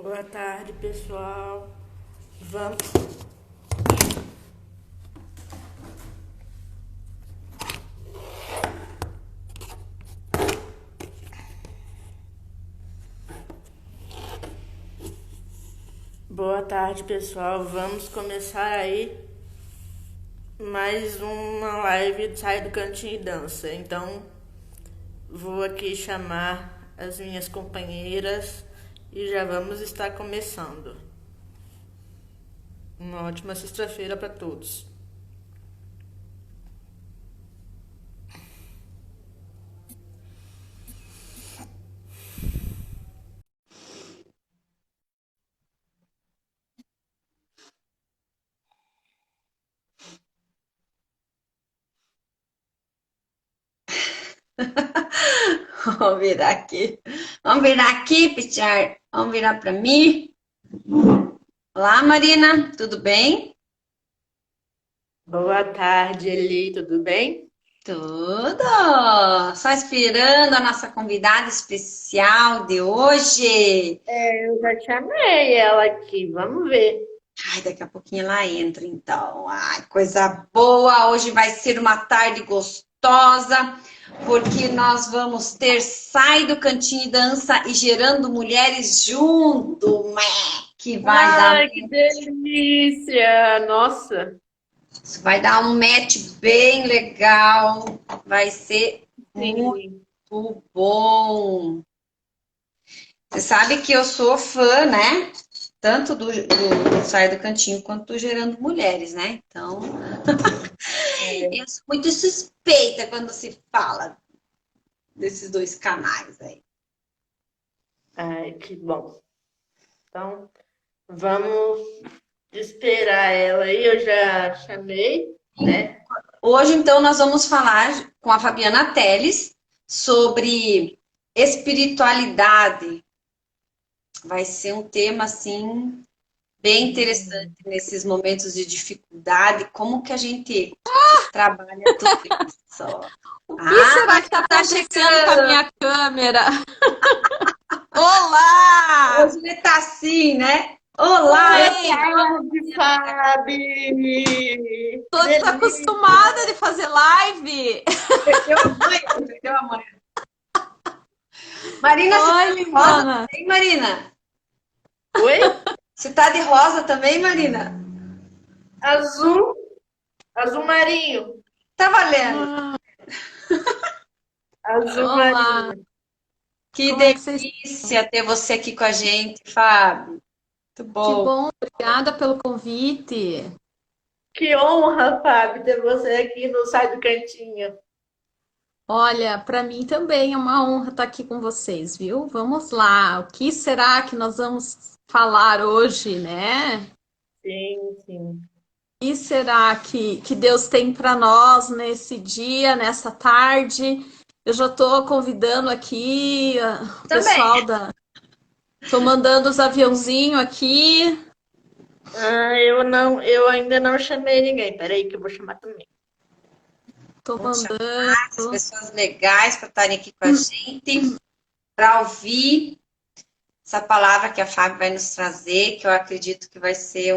Boa tarde, pessoal. Vamos. Boa tarde, pessoal. Vamos começar aí mais uma live de Sai do Cantinho e Dança. Então, vou aqui chamar as minhas companheiras e já vamos estar começando. Uma ótima sexta-feira para todos. Vamos virar aqui. Vamos virar aqui, Pichar. Vamos virar para mim. Olá, Marina, tudo bem? Boa tarde, Eli. Tudo bem? Tudo! Só esperando a nossa convidada especial de hoje. Eu já chamei ela aqui. Vamos ver. Ai, daqui a pouquinho ela entra, então. Ai, coisa boa! Hoje vai ser uma tarde gostosa, porque nós vamos ter Sai do Cantinho e Dança e Gerando Mulheres junto, que vai dar. Ai, que delícia! Nossa! Isso vai dar um match bem legal, vai ser muito Sim. bom. Você sabe que eu sou fã, né? Tanto do Sai do Cantinho quanto do Gerando Mulheres, né? Então, eu sou muito suspeita quando se fala desses dois canais aí. Ai, que bom. Então, vamos esperar ela aí. Eu já chamei, né? Hoje, então, nós vamos falar com a Fabiana Teles sobre espiritualidade. Vai ser um tema, assim, bem interessante nesses momentos de dificuldade, como que a gente trabalha tudo isso. O que Ah, será que está tá acontecendo com a chegando! minha câmera? Olá! Hoje ele tá assim, né? Olá, Boa Ei, tarde, Fabi! Que tô delícia! desacostumada de fazer live. perdeu a mãe, perdeu a mãe. Marina, você tá Oi, de rosa lindona. também, Marina? Oi? Você tá de rosa também, Marina? Azul, azul marinho. Tá valendo. Ah, Azul olá, marinho. Que como é que vocês delícia ter você aqui com a gente, Fábio. Muito Que bom. bom, obrigada pelo convite. Que honra, Fábio, ter você aqui no Sai do Cantinho. Olha, para mim também é uma honra estar aqui com vocês, viu? Vamos lá. O que será que nós vamos falar hoje, né? Sim, sim. O que será que Deus tem para nós nesse dia, nessa tarde? Eu já estou convidando aqui o Também. pessoal da. Estou mandando os aviãozinhos aqui. Eu ainda não chamei ninguém. Peraí que eu vou chamar também. Estou Vamos chamar essas mandando. pessoas legais para estarem aqui com a gente, para ouvir essa palavra que a Fábio vai nos trazer, que eu acredito que vai ser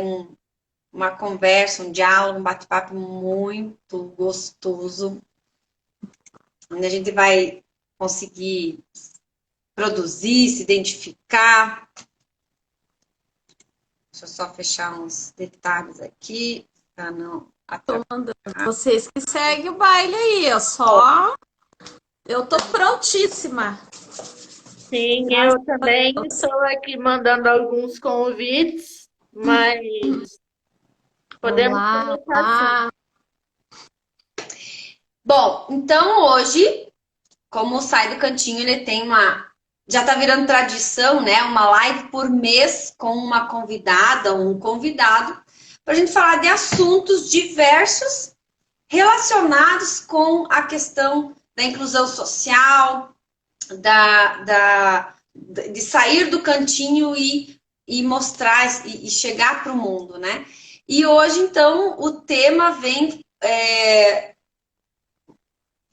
uma conversa, um diálogo, um bate-papo muito gostoso, onde a gente vai conseguir produzir, se identificar. Deixa eu só fechar uns detalhes aqui, para não Estou mandando. atrapalhar. Vocês que seguem o baile aí, ó. Só. Eu estou prontíssima. Sim, Graças eu a também Deus. estou aqui mandando alguns convites, mas podemos Olá, começar sim. olá. Bom, então hoje, como o Sai do Cantinho, ele tem uma. Já tá virando tradição, né? Uma live por mês com uma convidada, um convidado, para a gente falar de assuntos diversos relacionados com a questão da inclusão social, de sair do cantinho e mostrar e chegar para o mundo, né? E hoje, então, o tema vem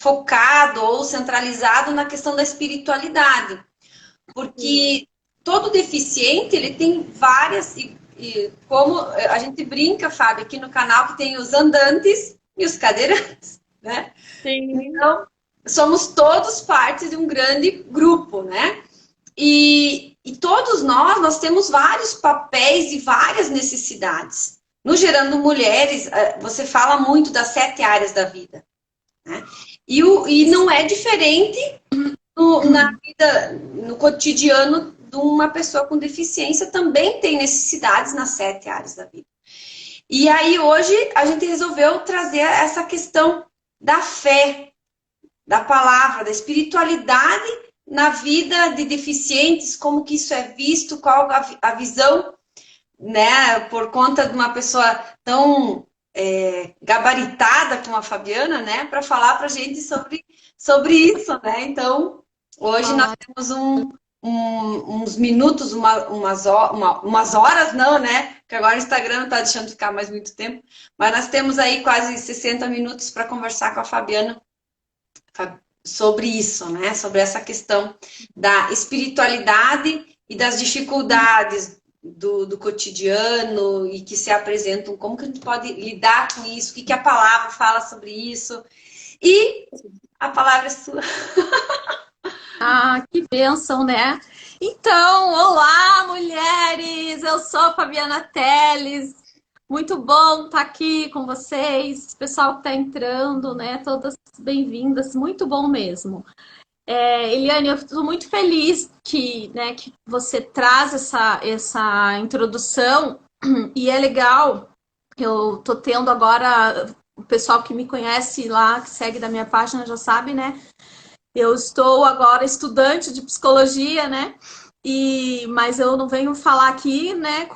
focado ou centralizado na questão da espiritualidade, porque todo deficiente, ele tem várias, e como a gente brinca, Fábio, aqui no canal, que tem os andantes e os cadeirantes, né? Sim. Então, somos todos partes de um grande grupo, né? E todos nós temos vários papéis e várias necessidades. No Gerando Mulheres, você fala muito das 7 áreas da vida, né? E não é diferente na vida, no cotidiano de uma pessoa com deficiência, também tem necessidades nas 7 áreas da vida. E aí hoje a gente resolveu trazer essa questão da fé, da palavra, da espiritualidade na vida de deficientes, como que isso é visto, qual a visão, né, por conta de uma pessoa tão gabaritada como a Fabiana, né, para falar para a gente sobre isso, né? Então, hoje nós temos uns minutos, umas horas, não, né? Porque agora o Instagram não está deixando ficar mais muito tempo, mas nós temos aí quase 60 minutos para conversar com a Fabiana sobre isso, né? Sobre essa questão da espiritualidade e das dificuldades do cotidiano e que se apresentam, como que a gente pode lidar com isso, o que a palavra fala sobre isso. E a palavra é sua. Ah, que bênção, né? Então, olá, mulheres! Eu sou a Fabiana Teles. Muito bom estar aqui com vocês, pessoal que está entrando, né? Todas bem-vindas, muito bom mesmo. Eliane, eu estou muito feliz que você traz essa introdução e é legal. Eu estou tendo agora, o pessoal que me conhece lá, que segue da minha página já sabe, né? Eu estou agora estudante de psicologia, né? Mas eu não venho falar aqui, né?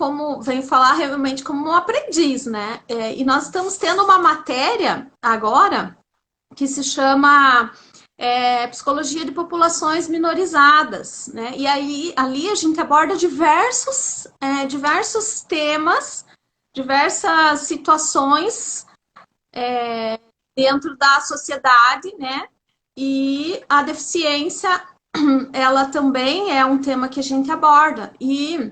Venho falar realmente como um aprendiz, né? E nós estamos tendo uma matéria agora que se chama Psicologia de Populações Minorizadas, né? E aí ali a gente aborda diversos temas, diversas situações dentro da sociedade, né? E a deficiência, ela também é um tema que a gente aborda. E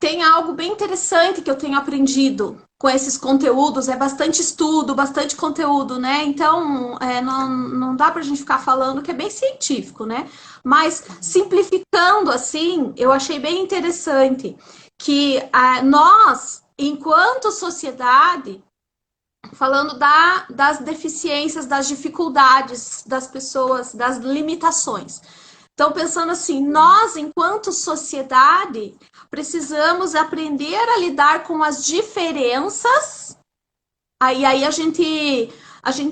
tem algo bem interessante que eu tenho aprendido com esses conteúdos, é bastante estudo, bastante conteúdo, né? Então, não dá pra gente ficar falando que é bem científico, né? Mas, simplificando assim, eu achei bem interessante que nós, enquanto sociedade, falando das deficiências, das dificuldades das pessoas, das limitações. Então, pensando assim, nós, enquanto sociedade, precisamos aprender a lidar com as diferenças. Aí a gente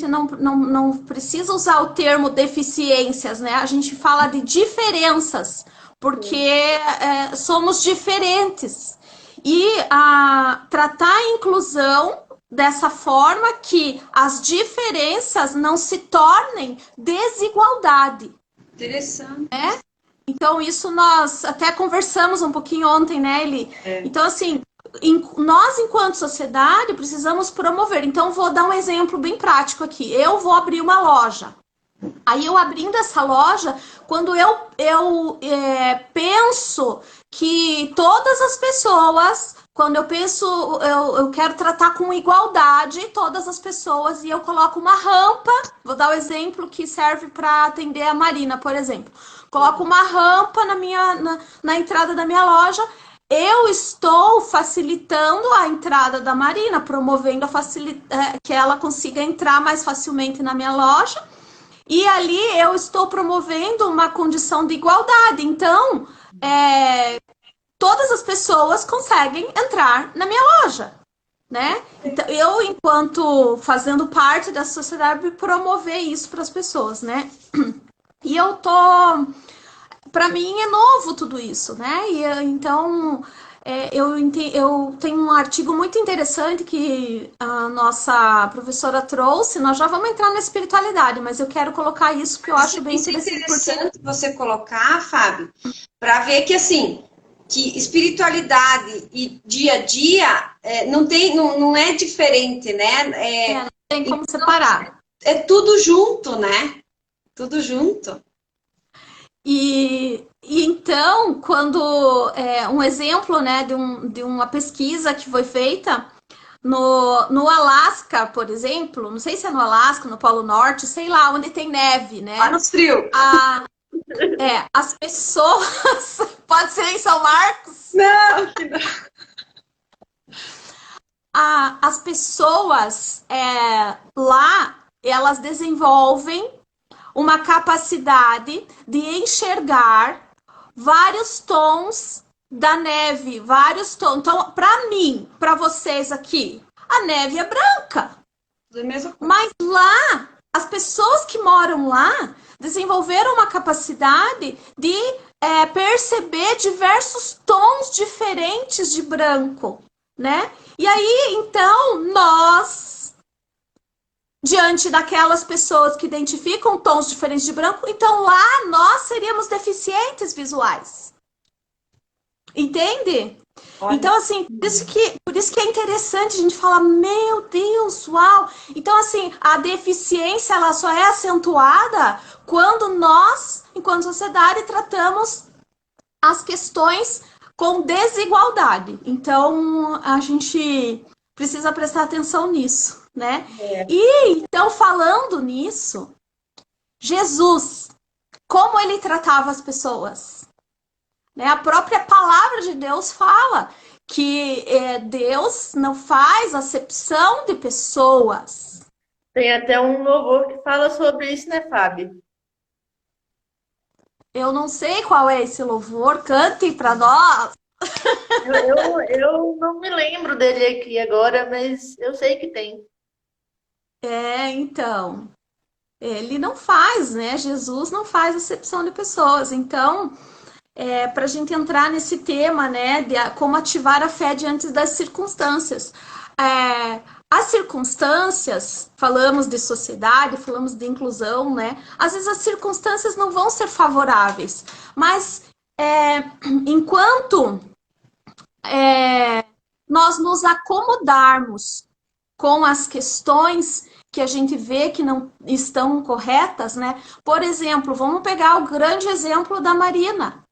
não precisa usar o termo deficiências, né? A gente fala de diferenças, porque somos diferentes. E tratar a inclusão dessa forma que as diferenças não se tornem desigualdade. Interessante. Então, isso nós até conversamos um pouquinho ontem, né, Eli? Então, assim, nós, enquanto sociedade, precisamos promover. Então, vou dar um exemplo bem prático aqui. Eu vou abrir uma loja. Aí, eu abrindo essa loja, quando eu penso que todas as pessoas... Quando eu penso, eu quero tratar com igualdade todas as pessoas e eu coloco uma rampa, vou dar o exemplo que serve para atender a Marina, por exemplo. Coloco uma rampa na entrada da minha loja, eu estou facilitando a entrada da Marina, promovendo que ela consiga entrar mais facilmente na minha loja. E ali eu estou promovendo uma condição de igualdade. Então, todas as pessoas conseguem entrar na minha loja, né? Então, eu, enquanto fazendo parte da sociedade, promover isso para as pessoas, né? E para mim é novo tudo isso, né? E então eu tenho um artigo muito interessante que a nossa professora trouxe. Nós já vamos entrar na espiritualidade, mas eu quero colocar isso porque eu acho bem interessante. É interessante você colocar, Fábio, para ver que assim, que espiritualidade e dia a dia não é diferente, né? Não tem como separar. É tudo junto, né? Tudo junto. E então, quando um exemplo, né, de uma pesquisa que foi feita no Alasca, por exemplo, não sei se é no Alasca, no Polo Norte, sei lá, onde tem neve, Lá né? no frio. A, as pessoas. Pode ser em São Marcos? Não, que não. As pessoas lá, elas desenvolvem uma capacidade de enxergar vários tons da neve, vários tons. Então, para mim, para vocês aqui, a neve é branca. Do mesmo. Mas lá, as pessoas que moram lá desenvolveram uma capacidade de perceber diversos tons diferentes de branco, né? E aí, então, nós, diante daquelas pessoas que identificam tons diferentes de branco, então lá nós seríamos deficientes visuais. Entende? Olha. Então, assim, por isso que é interessante a gente falar, meu Deus, uau! Então, assim, a deficiência, ela só é acentuada quando nós, enquanto sociedade, tratamos as questões com desigualdade. Então, a gente precisa prestar atenção nisso, né? E, então, falando nisso, Jesus, como ele tratava as pessoas? Né? A própria palavra de Deus fala que Deus não faz acepção de pessoas. Tem até um louvor que fala sobre isso, né, Fábio? Eu não sei qual é esse louvor, cante para nós. Eu não me lembro dele aqui agora, mas eu sei que tem. Então, ele não faz, né? Jesus não faz acepção de pessoas. Então, para a gente entrar nesse tema, né, de como ativar a fé diante das circunstâncias. As circunstâncias, falamos de sociedade, falamos de inclusão, né? Às vezes as circunstâncias não vão ser favoráveis, mas enquanto nós nos acomodarmos com as questões que a gente vê que não estão corretas, né? Por exemplo, vamos pegar o grande exemplo da Marina.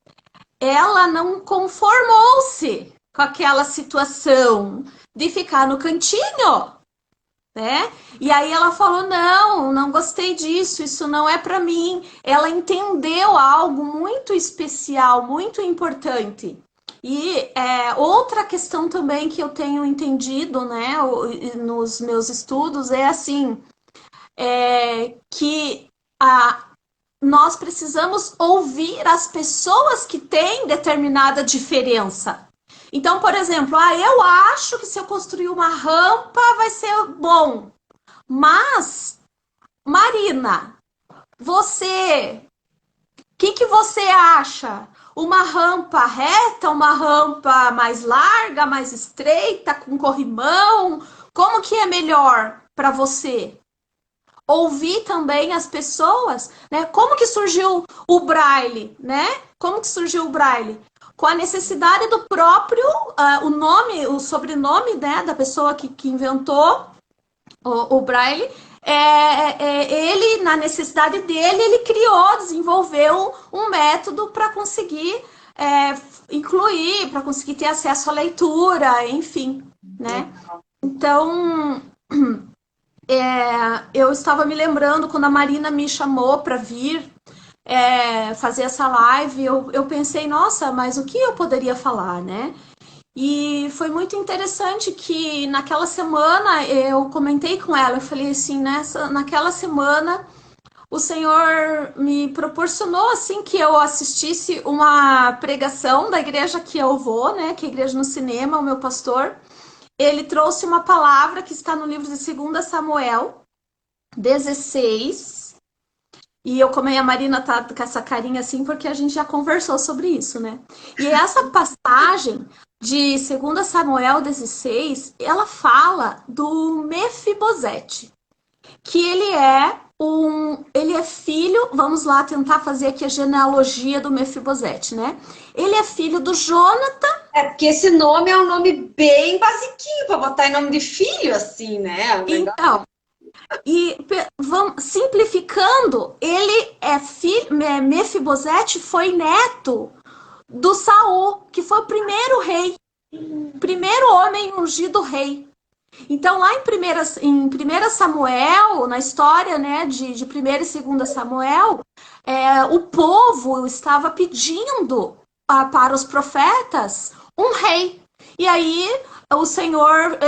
Ela não conformou-se com aquela situação de ficar no cantinho, né? E aí ela falou: não gostei disso, isso não é para mim. Ela entendeu algo muito especial, muito importante. E outra questão também que eu tenho entendido, né, nos meus estudos é assim, que nós precisamos ouvir as pessoas que têm determinada diferença. Então, por exemplo, eu acho que se eu construir uma rampa vai ser bom. Mas, Marina, você, o que você acha? Uma rampa reta, uma rampa mais larga, mais estreita, com corrimão? Como que é melhor para você? Ouvir também as pessoas, né? Como que surgiu o Braille, né? Como que surgiu o Braille? Com a necessidade do próprio, o nome, o sobrenome, né, da pessoa que inventou o Braille, ele, na necessidade dele, ele criou, desenvolveu um método para conseguir incluir, para conseguir ter acesso à leitura, enfim, né? Então, eu estava me lembrando quando a Marina me chamou para vir fazer essa live, eu pensei, nossa, mas o que eu poderia falar, né? E foi muito interessante que naquela semana eu comentei com ela, eu falei assim, naquela semana o Senhor me proporcionou assim que eu assistisse uma pregação da igreja que eu vou, né, que é a Igreja no Cinema, o meu pastor, ele trouxe uma palavra que está no livro de 2 Samuel 16, e a Marina tá com essa carinha assim porque a gente já conversou sobre isso, né? E essa passagem de 2 Samuel 16, ela fala do Mefibosete, que ele é filho, vamos lá tentar fazer aqui a genealogia do Mefibosete, né? Ele é filho do Jonathan. Porque esse nome é um nome bem basiquinho para botar em nome de filho, assim, né? Então, Simplificando, ele é filho, Mefibosete foi neto do Saul, que foi o primeiro rei, primeiro homem ungido rei. Então, lá em 1 Samuel, na história, né, de 1 e 2 Samuel, o povo estava pedindo para os profetas um rei. E aí o Senhor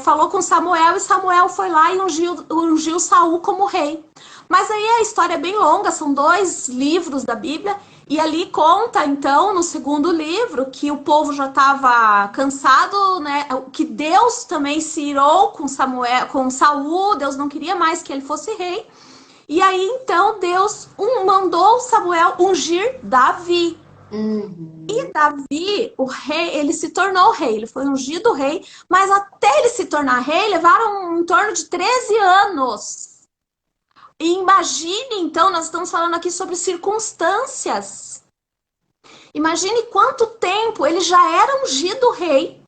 falou com Samuel, e Samuel foi lá e ungiu Saul como rei. Mas aí a história é bem longa, são 2 livros da Bíblia, e ali conta, então, no segundo livro, que o povo já estava cansado, né? Que Deus também se irou com Saul, Deus não queria mais que ele fosse rei. E aí, então, Deus mandou Samuel ungir Davi. E Davi, o rei, ele se tornou rei, ele foi ungido rei, mas até ele se tornar rei, levaram em torno de 13 anos. E imagine, então, nós estamos falando aqui sobre circunstâncias. Imagine quanto tempo ele já era ungido rei,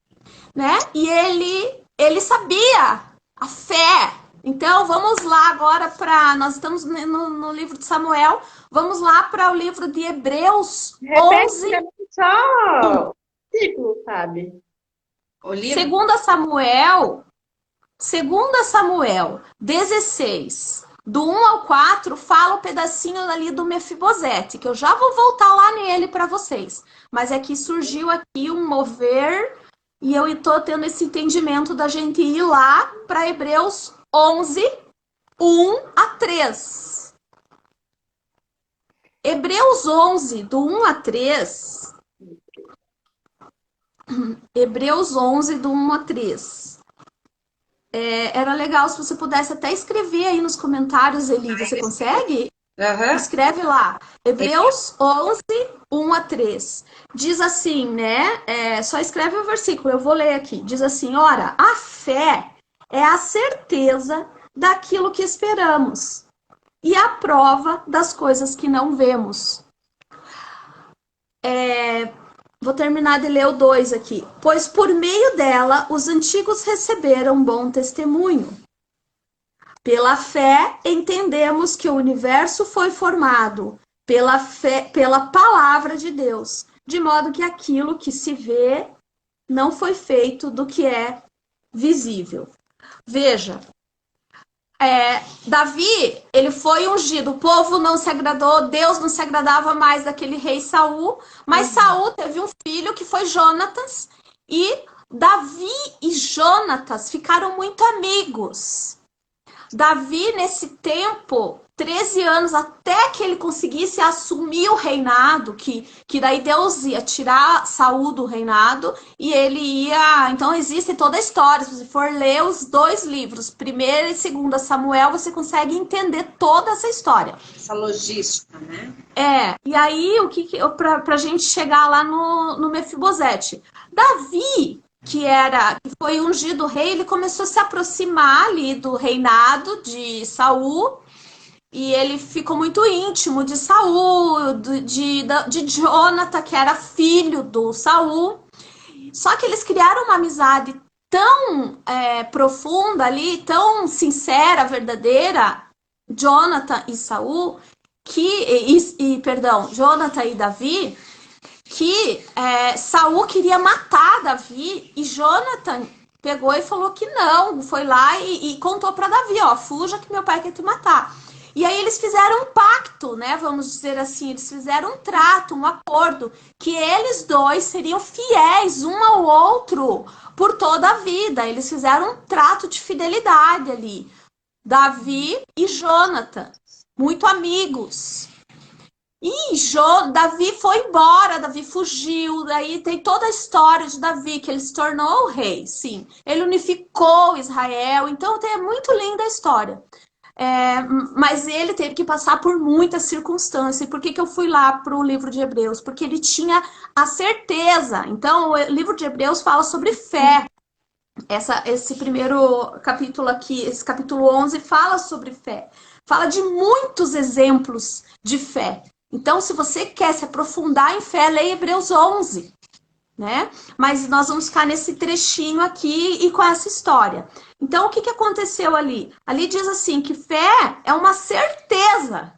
né? E ele sabia a fé. Então, vamos lá agora nós estamos no livro de Samuel, vamos lá para o livro de Hebreus 11. Só ciclo, sabe? O livro? 2 Samuel 16, do 1 ao 4, fala um pedacinho ali do Mefibosete, que eu já vou voltar lá nele para vocês. Mas é que surgiu aqui um mover e eu estou tendo esse entendimento da gente ir lá para Hebreus 11, 1 a 3. Hebreus 11, do 1 a 3. Hebreus 11, do 1 a 3. Era legal se você pudesse até escrever aí nos comentários, Eli. Você consegue? Uhum. Escreve lá. Hebreus 11, 1 a 3. Diz assim, né? Só escreve o versículo, eu vou ler aqui. Diz assim, ora, a fé é a certeza daquilo que esperamos e a prova das coisas que não vemos. Vou terminar de ler o 2 aqui. Pois por meio dela os antigos receberam bom testemunho. Pela fé entendemos que o universo foi formado pela palavra de Deus, de modo que aquilo que se vê não foi feito do que é visível. Veja, Davi, ele foi ungido, o povo não se agradou, Deus não se agradava mais daquele rei Saul, mas Saul teve um filho que foi Jonatas, e Davi e Jonatas ficaram muito amigos. Davi, nesse tempo, 13 anos, até que ele conseguisse assumir o reinado, que daí Deus ia tirar Saul do reinado, e ele ia... Então, existe toda a história. Se você for ler os 2 livros, 1 e 2 Samuel, você consegue entender toda essa história. Essa logística, né? E aí, pra gente chegar lá no Mefibosete. Davi... que foi ungido rei, ele começou a se aproximar ali do reinado de Saul, e ele ficou muito íntimo de Saul, de Jonathan, que era filho do Saul. Só que eles criaram uma amizade tão profunda ali, tão sincera, verdadeira, Jonathan e Saul, Jonathan e Davi, que Saul queria matar Davi, e Jonathan pegou e falou que não, foi lá e contou para Davi, ó, fuja que meu pai quer te matar. E aí eles fizeram um pacto, né, vamos dizer assim, eles fizeram um trato, um acordo, que eles 2 seriam fiéis um ao outro por toda a vida. Eles fizeram um trato de fidelidade ali, Davi e Jonathan, muito amigos. E Davi foi embora, Davi fugiu, daí tem toda a história de Davi, que ele se tornou o rei, sim. Ele unificou Israel, então é muito linda a história. Mas ele teve que passar por muitas circunstâncias. E por que eu fui lá para o livro de Hebreus? Porque ele tinha a certeza. Então, o livro de Hebreus fala sobre fé. Esse primeiro capítulo aqui, esse capítulo 11, fala sobre fé. Fala de muitos exemplos de fé. Então, se você quer se aprofundar em fé, leia Hebreus 11. né? Mas nós vamos ficar nesse trechinho aqui e com essa história. Então, o que aconteceu ali? Ali diz assim, que fé é uma certeza.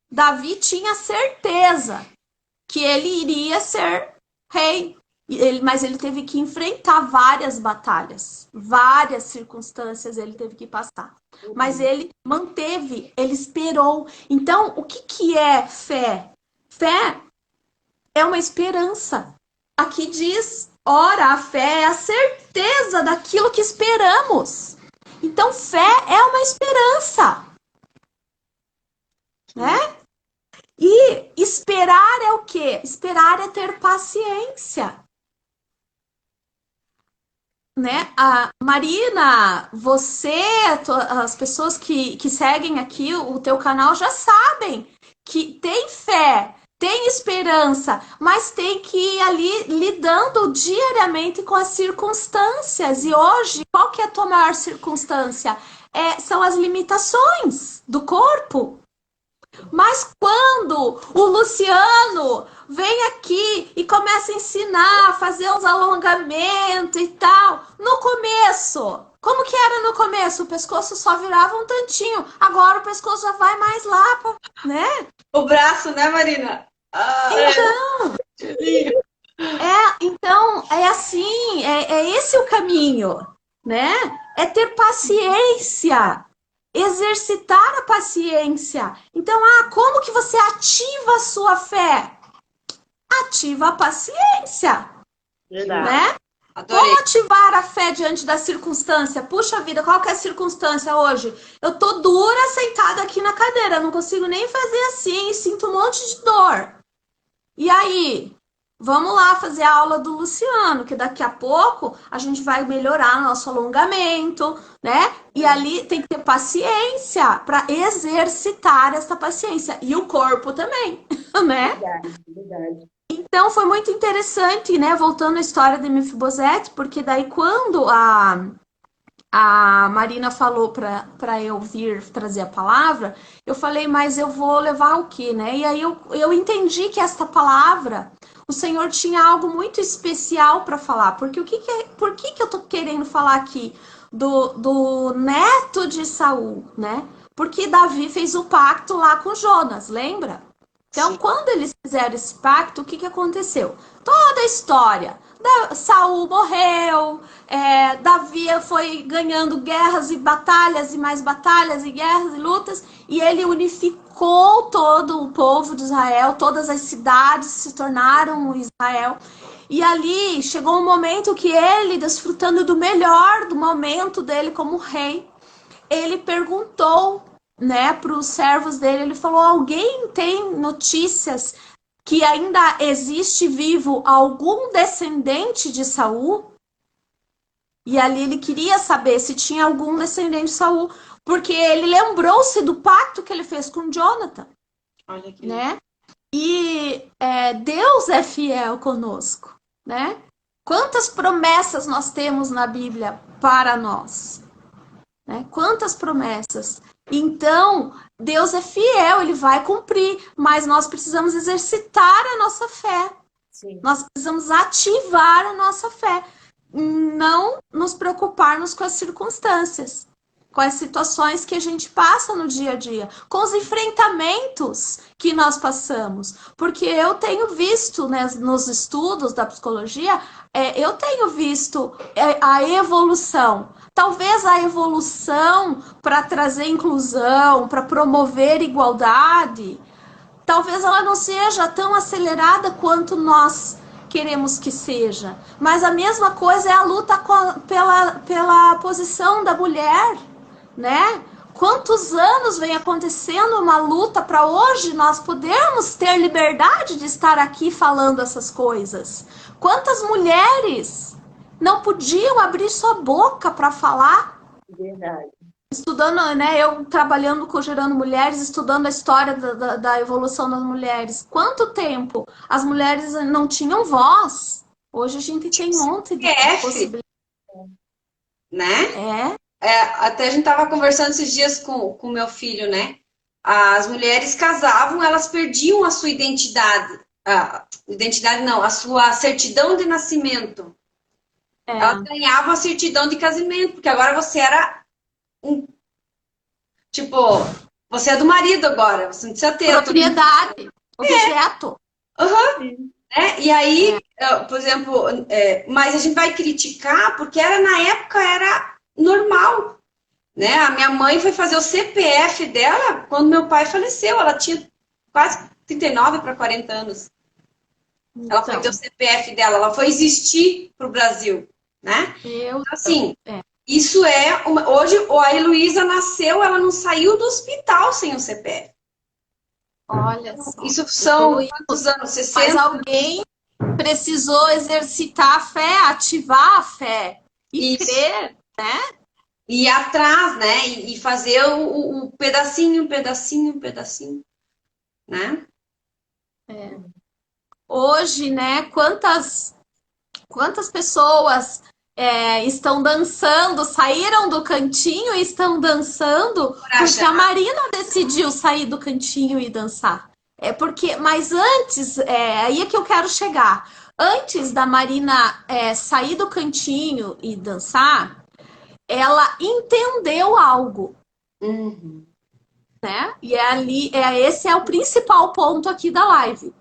Davi tinha certeza que ele iria ser rei. Mas ele teve que enfrentar várias batalhas, várias circunstâncias ele teve que passar. Mas ele manteve, ele esperou. Então, o que é fé? Fé é uma esperança. Aqui diz, ora, a fé é a certeza daquilo que esperamos. Então, fé é uma esperança. Né? E esperar é o quê? Esperar é ter paciência. Né? A Marina, você, as pessoas que seguem aqui o teu canal já sabem que tem fé, tem esperança, mas tem que ir ali lidando diariamente com as circunstâncias. E hoje, qual que é a tua maior circunstância? São as limitações do corpo. Mas quando o Luciano vem aqui e começa a ensinar, a fazer uns alongamentos e tal, no começo, como que era no começo? O pescoço só virava um tantinho, agora o pescoço já vai mais lá, né? O braço, né, Marina? Então, é assim, é esse o caminho, né? É ter paciência. Exercitar a paciência. Então, como que você ativa a sua fé? Ativa a paciência. Verdade. Né? Adorei. Como ativar a fé diante da circunstância? Puxa vida, qual que é a circunstância hoje? Eu tô dura sentada aqui na cadeira, não consigo nem fazer assim, sinto um monte de dor. E aí? Vamos lá fazer a aula do Luciano, que daqui a pouco a gente vai melhorar nosso alongamento, né? E ali tem que ter paciência para exercitar essa paciência. E o corpo também, né? Verdade. Então foi muito interessante, né? Voltando à história de Mefibosete, porque daí quando a Marina falou para eu vir trazer a palavra, eu falei, mas eu vou levar o quê, né? E aí eu entendi que esta palavra, o Senhor tinha algo muito especial para falar. Porque por que eu tô querendo falar aqui do neto de Saul, né? Porque Davi fez o pacto lá com Jonas, lembra? Então, quando eles fizeram esse pacto, o que aconteceu? Toda a história. Saul morreu, Davi foi ganhando guerras e batalhas e mais batalhas e guerras e lutas, e ele unificou todo o povo de Israel, todas as cidades se tornaram Israel. E ali chegou um momento que ele, desfrutando do melhor do momento dele como rei, ele perguntou, né, para os servos dele, ele falou, alguém tem notícias que ainda existe vivo algum descendente de Saul? E ali ele queria saber se tinha algum descendente de Saul, porque ele lembrou-se do pacto que ele fez com Jonathan. Olha que né? E Deus é fiel conosco, né? Quantas promessas nós temos na Bíblia para nós? Né? Quantas promessas? Então, Deus é fiel, Ele vai cumprir, mas nós precisamos exercitar a nossa fé. Sim. Nós precisamos ativar a nossa fé. Não nos preocuparmos com as circunstâncias, com as situações que a gente passa no dia a dia, com os enfrentamentos que nós passamos. Porque eu tenho visto, né, nos estudos da psicologia, eu tenho visto a evolução. Talvez a evolução para trazer inclusão, para promover igualdade, talvez ela não seja tão acelerada quanto nós queremos que seja. Mas a mesma coisa é a luta pela posição da mulher, né? Quantos anos vem acontecendo uma luta para hoje nós podermos ter liberdade de estar aqui falando essas coisas? Quantas mulheres não podiam abrir sua boca para falar? Verdade. Estudando, né? Eu trabalhando com Gerando Mulheres, estudando a história da evolução das mulheres. Quanto tempo as mulheres não tinham voz? Hoje a gente tem um monte de possibilidades. Né? Até a gente estava conversando esses dias com o meu filho, né? As mulheres casavam, elas perdiam a sua identidade. identidade não, a sua certidão de nascimento. Ela ganhava a certidão de casamento, porque agora você era tipo, você é do marido agora, você não precisa ter propriedade, objeto. Né? E aí, por exemplo, mas a gente vai criticar porque na época era normal, né? A minha mãe foi fazer o CPF dela quando meu pai faleceu, ela tinha quase 39 para 40 anos. Ela foi ter o CPF dela, ela foi existir para o Brasil, né? Então, assim, isso hoje, a Heloísa nasceu, ela não saiu do hospital sem o CPF. Olha só. Isso são quantos anos? 60? Mas alguém precisou exercitar a fé, ativar a fé e crer, né? E ir atrás, né? E fazer o pedacinho, né? Hoje, né? Quantas pessoas estão dançando, saíram do cantinho e estão dançando porque a Marina decidiu sair do cantinho e dançar. Mas antes, aí é que eu quero chegar. Antes da Marina sair do cantinho e dançar, ela entendeu algo. Né? E esse é o principal ponto aqui da live.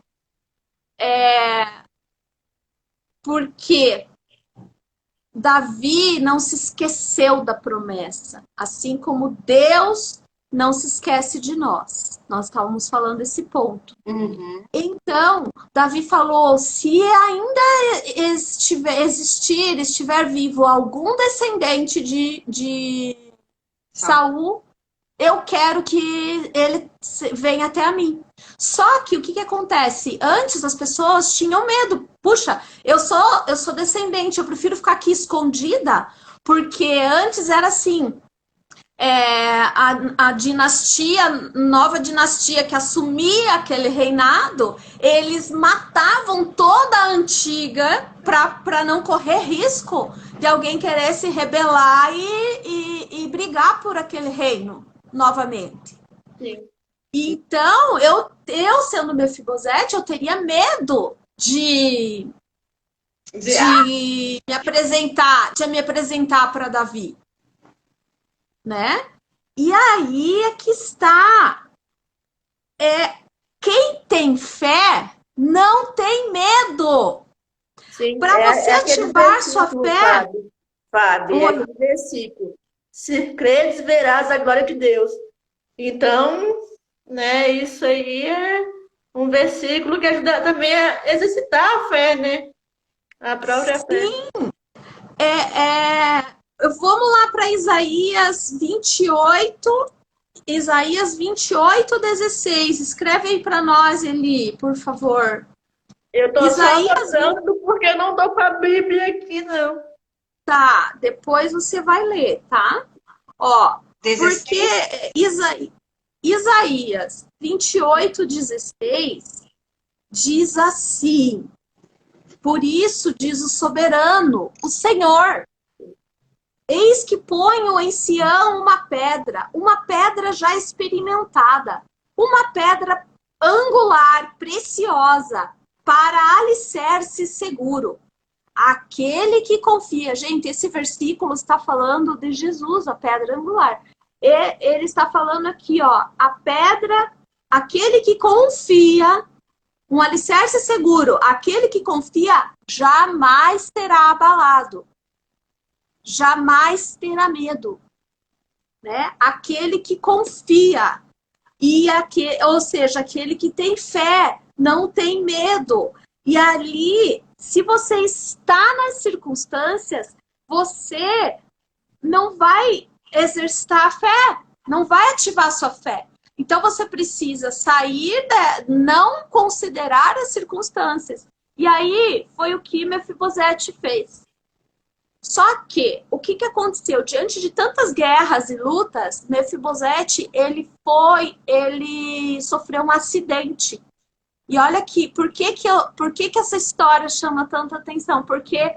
Porque Davi não se esqueceu da promessa, assim como Deus não se esquece de nós. Nós estávamos falando esse ponto. Então, Davi falou, se ainda estiver vivo algum descendente de Saul, eu quero que ele venha até a mim. Só que o que acontece? Antes as pessoas tinham medo. Puxa, eu sou descendente, eu prefiro ficar aqui escondida, porque antes era assim, a nova dinastia que assumia aquele reinado, eles matavam toda a antiga para não correr risco de alguém querer se rebelar e brigar por aquele reino novamente. Sim. Então, eu sendo Mefibosete, eu teria medo de me apresentar para Davi, né? E aí é que está. Quem tem fé não tem medo. Para você ativar sua fé. Fábio, é aquele versículo. Se credes, verás a glória de Deus. Então, né, isso aí é um versículo que ajuda também a exercitar a fé, né? A própria fé. Sim. Vamos lá para Isaías 28. Isaías 28, 16. Escreve aí para nós, Eli, por favor. Eu tô só anotando porque eu não tô com a Bíblia aqui, não. Tá, depois você vai ler, tá? Ó, 16. Porque Isaías 28, 16 diz assim: por isso diz o soberano, o Senhor, eis que ponho em Sião uma pedra já experimentada, uma pedra angular, preciosa, para alicerce seguro. Aquele que confia. Gente, esse versículo está falando de Jesus, a pedra angular. Ele está falando aqui, ó, a pedra, aquele que confia, um alicerce seguro, aquele que confia jamais será abalado, jamais terá medo, né? Aquele que confia, ou seja, aquele que tem fé, não tem medo. E ali, se você está nas circunstâncias, você não vai exercitar a fé, não vai ativar a sua fé. Então você precisa sair, não considerar as circunstâncias. E aí foi o que Mefibosete fez. Só que, o que aconteceu? Diante de tantas guerras e lutas, Mefibosete, ele sofreu um acidente. E olha aqui, por que essa história chama tanta atenção? Porque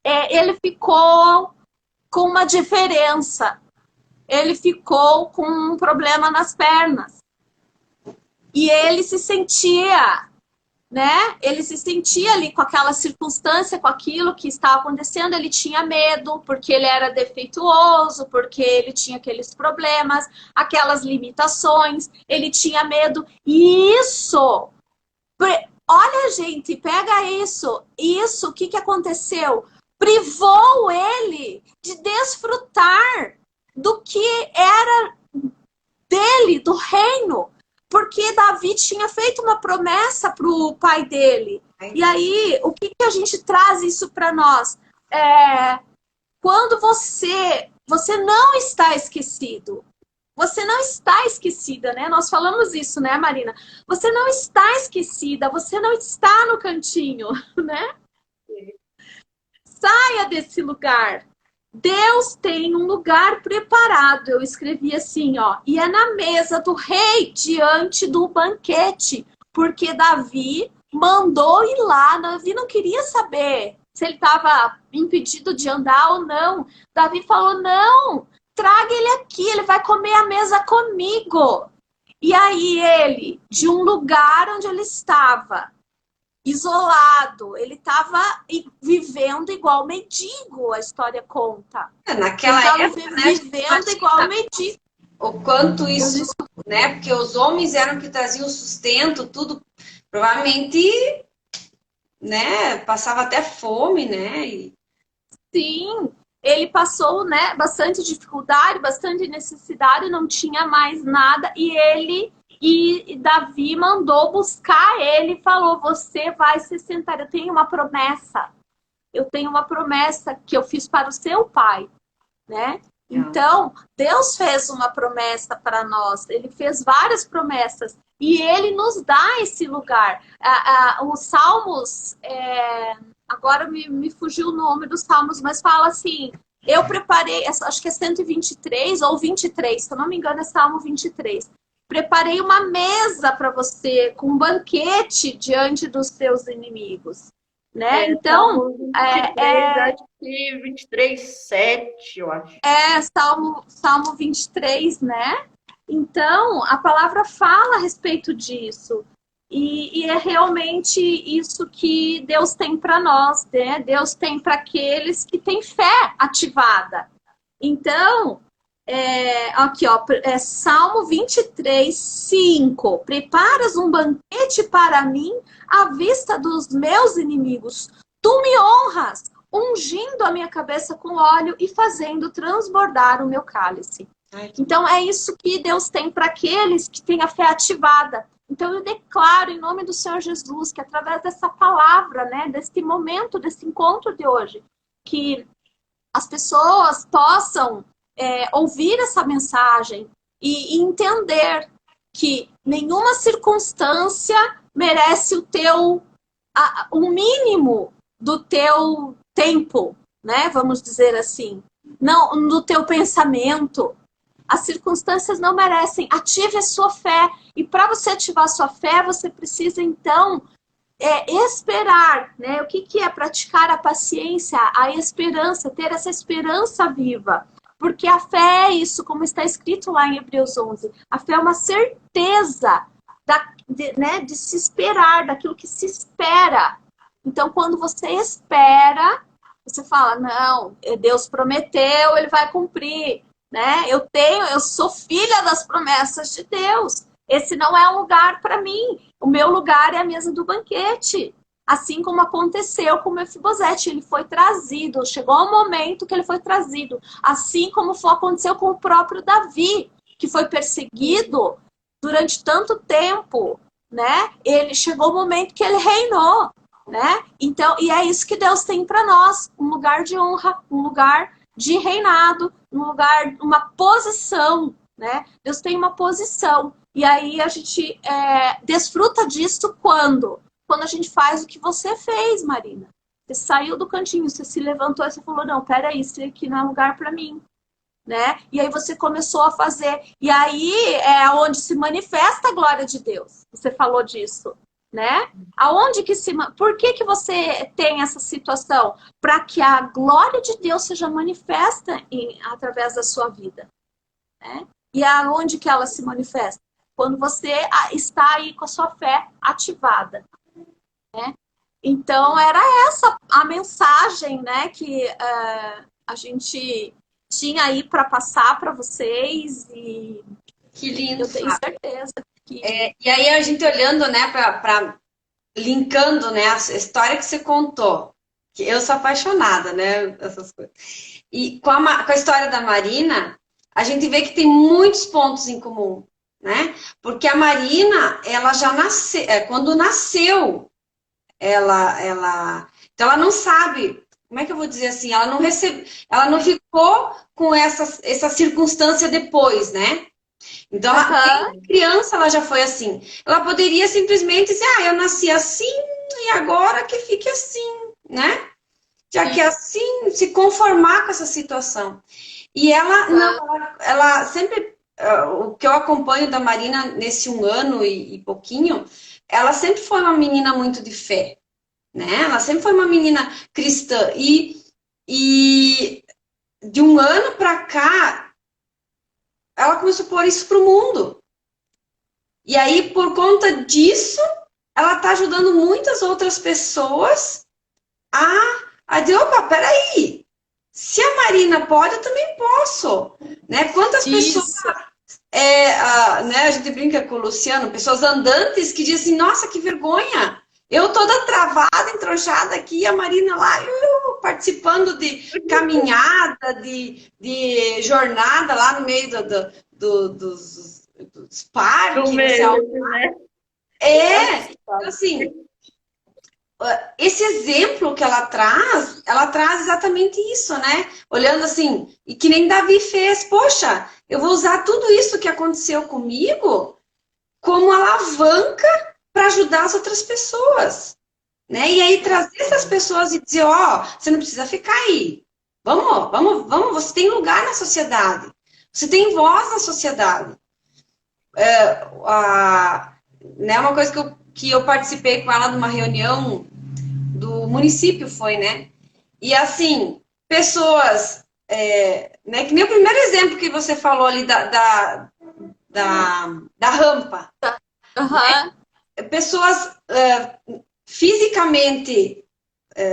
ele ficou com uma diferença. Ele ficou com um problema nas pernas. E ele se sentia né? Ele se sentia ali com aquela circunstância, com aquilo que estava acontecendo, ele tinha medo, porque ele era defeituoso, porque ele tinha aqueles problemas, aquelas limitações, ele tinha medo. E isso, olha, gente, pega isso. Isso, o que aconteceu? Privou ele de desfrutar do que era dele, do reino. Porque Davi tinha feito uma promessa para o pai dele. E aí, o que a gente traz isso para nós? Quando você não está esquecido, você não está esquecida, né? Nós falamos isso, né, Marina? Você não está esquecida, você não está no cantinho, né? Saia desse lugar. Deus tem um lugar preparado. Eu escrevi assim, ó. E é na mesa do rei, diante do banquete. Porque Davi mandou ir lá. Davi não queria saber se ele estava impedido de andar ou não. Davi falou, não, traga ele aqui. Ele vai comer à mesa comigo. E aí ele, de um lugar onde ele estava, isolado, ele estava vivendo igual mendigo, a história conta. Naquela época, vivendo igual mendigo. O quanto isso, né? Porque os homens eram que traziam o sustento, tudo, provavelmente, né? Passava até fome, né? Sim, ele passou, né? Bastante dificuldade, bastante necessidade, não tinha mais nada e Davi mandou buscar ele e falou, você vai se sentar, eu tenho uma promessa que eu fiz para o seu pai, né? Então, Deus fez uma promessa para nós, ele fez várias promessas e ele nos dá esse lugar. Os Salmos, agora me fugiu o nome dos Salmos, mas fala assim, eu preparei, acho que é 123 ou 23, se eu não me engano é Salmo 23. Preparei uma mesa para você, com um banquete diante dos seus inimigos. Né? Então, acho que 23:7, eu acho. Salmo 23, né? Então, a palavra fala a respeito disso. E é realmente isso que Deus tem para nós, né? Deus tem para aqueles que têm fé ativada. Então, aqui, ó, Salmo 23, 5. Preparas um banquete para mim à vista dos meus inimigos. Tu me honras, ungindo a minha cabeça com óleo e fazendo transbordar o meu cálice. Então, é isso que Deus tem para aqueles que têm a fé ativada. Então, eu declaro em nome do Senhor Jesus que através dessa palavra, né, desse momento, desse encontro de hoje, que as pessoas possam ouvir essa mensagem e entender que nenhuma circunstância merece o mínimo do teu tempo, né? Vamos dizer assim, não do teu pensamento. As circunstâncias não merecem. Ative a sua fé. E para você ativar a sua fé, você precisa então esperar, né? O que é praticar a paciência, a esperança, ter essa esperança viva. Porque a fé é isso, como está escrito lá em Hebreus 11. A fé é uma certeza de se esperar, daquilo que se espera. Então, quando você espera, você fala, não, Deus prometeu, ele vai cumprir. Né? Eu sou filha das promessas de Deus. Esse não é um lugar para mim. O meu lugar é a mesa do banquete. Assim como aconteceu com Mefibosete, ele foi trazido, chegou um momento que ele foi trazido. Assim como aconteceu com o próprio Davi, que foi perseguido durante tanto tempo, né? Ele chegou o momento que ele reinou, né? Então, e é isso que Deus tem para nós, um lugar de honra, um lugar de reinado, um lugar, uma posição, né? Deus tem uma posição. E aí a gente desfruta disso quando a gente faz o que você fez, Marina. Você saiu do cantinho, você se levantou e você falou, não, peraí, isso aqui não é lugar para mim. Né? E aí você começou a fazer. E aí é onde se manifesta a glória de Deus. Você falou disso. Né? Aonde que por que você tem essa situação? Para que a glória de Deus seja manifesta através da sua vida. Né? E aonde que ela se manifesta? Quando você está aí com a sua fé ativada. Então, era essa a mensagem, né, que a gente tinha aí para passar para vocês e Que lindo, eu tenho Fábio. certeza que... E aí a gente olhando, né, linkando, né, a história que você contou, que eu sou apaixonada, né, essas coisas. E com a história da Marina, a gente vê que tem muitos pontos em comum, né? Porque a Marina, ela já nasceu, quando nasceu, então ela não sabe, como é que eu vou dizer assim, ela não ficou com essa circunstância depois, né? Então, desde criança ela já foi assim. Ela poderia simplesmente dizer, eu nasci assim e agora que fique assim, né? Já que é assim, se conformar com essa situação. E ela, não, ela sempre, o que eu acompanho da Marina nesse 1 ano e pouquinho, ela sempre foi uma menina muito de fé, né? Ela sempre foi uma menina cristã. E de 1 ano para cá, ela começou a pôr isso para o mundo. E aí, por conta disso, ela está ajudando muitas outras pessoas a dizer, opa, peraí, se a Marina pode, eu também posso. Né? Quantas pessoas... né, a gente brinca com o Luciano, pessoas andantes que dizem assim, nossa, que vergonha, eu toda travada, entrouxada aqui, a Marina lá, participando de caminhada, de jornada lá no meio dos parques. Né? Então, assim, esse exemplo que ela traz exatamente isso, né? Olhando assim, e que nem Davi fez, poxa, eu vou usar tudo isso que aconteceu comigo como alavanca para ajudar as outras pessoas, né? E aí trazer essas pessoas e dizer, você não precisa ficar aí. Vamos, você tem lugar na sociedade. Você tem voz na sociedade. Né, uma coisa que eu participei com ela numa reunião do município, foi, né? E assim, pessoas, né, que nem o primeiro exemplo que você falou ali da rampa. Né? Pessoas fisicamente